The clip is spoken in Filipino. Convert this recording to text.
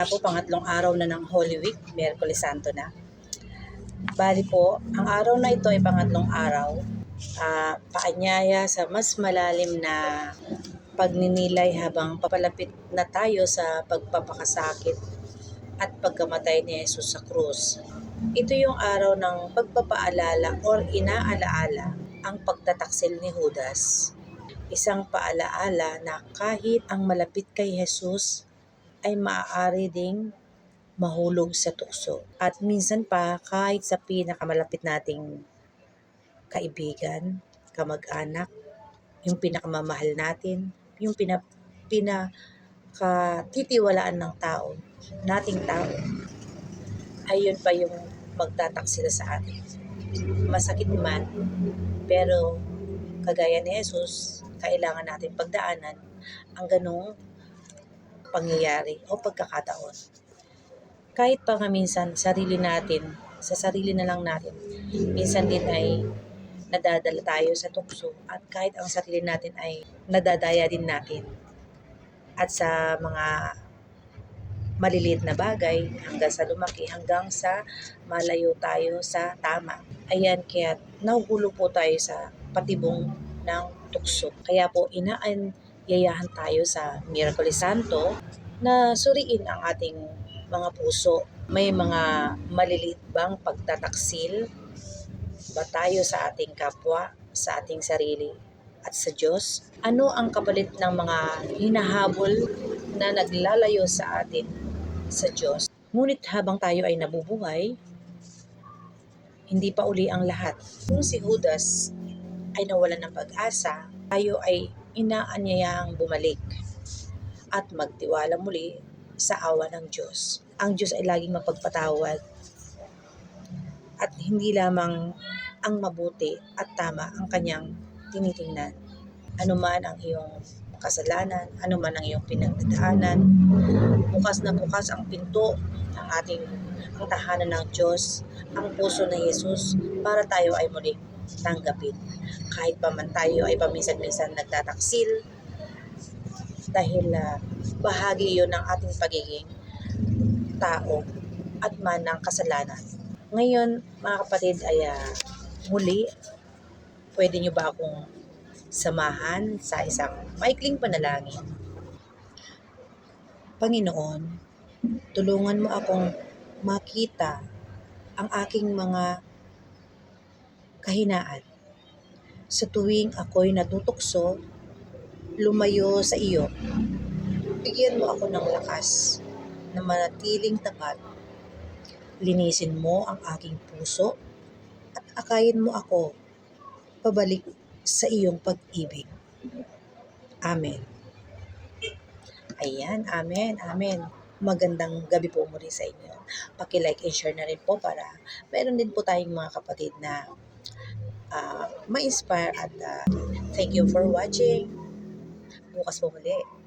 Po, pangatlong araw na ng Holy Week, Miyerkules Santo na. Bali po, ang araw na ito ay pangatlong araw, paanyaya sa mas malalim na pagninilay habang papalapit na tayo sa pagpapakasakit at pagkamatay ni Jesus sa krus. Ito yung araw ng pagpapaalala or inaalaala ang pagtataksil ni Judas. Isang paalaala na kahit ang malapit kay Jesus ay maaari ding mahulog sa tukso. At minsan pa kahit sa pinakamalapit nating kaibigan, kamag-anak, yung pinakamamahal natin, yung pinakatitiwalaan ng tao, nating tao, ayun pa yung magtataksil sa atin. Masakit man, pero kagaya ni Jesus, kailangan natin pagdaanan ang ganong pangyayari o pagkakataon. Kahit pa nga minsan sa sarili na lang natin, minsan din ay nadadala tayo sa tukso at kahit ang sarili natin ay nadadaya din natin. At sa mga maliliit na bagay hanggang sa lumaki, hanggang sa malayo tayo sa tama. Ayan, kaya nahuhulog po tayo sa patibong ng tukso. Kaya po inaanyayahan tayo sa Miyerkules Santo na suriin ang ating mga puso. May mga maliliit bang pagtataksil ba tayo sa ating kapwa, sa ating sarili at sa Diyos? Ano ang kapalit ng mga hinahabol na naglalayo sa atin sa Diyos? Ngunit habang tayo ay nabubuhay, hindi pa uli ang lahat. Kung si Judas ay nawalan ng pag-asa, tayo ay inaanyayahang bumalik at magtiwala muli sa awa ng Diyos. Ang Diyos ay laging mapagpatawad at hindi lamang ang mabuti at tama ang kanyang tinitingnan. Ano man ang iyong kasalanan, ano man ang iyong pinagdadaanan, bukas na bukas ang pinto ng ang tahanan ng Diyos, ang puso ng Jesus para tayo ay muling tanggapin. Kahit pa man tayo ay paminsan-minsan nagtataksil dahil bahagi yun ng ating pagiging tao at man ng kasalanan. Ngayon, mga kapatid, ay muli, pwede nyo ba akong samahan sa isang maikling panalangin? Panginoon, tulungan mo akong makita ang aking mga kahinaan. Sa tuwing ako'y natutukso, lumayo sa iyo, bigyan mo ako ng lakas na manatiling tapat. Linisin mo ang aking puso at akayin mo ako pabalik sa iyong pag-ibig. Amen. Ayan, amen, amen. Magandang gabi po muli sa inyo. Paki-like and share na rin po para meron din po tayong mga kapatid na ma-inspire at thank you for watching. Bukas po muli.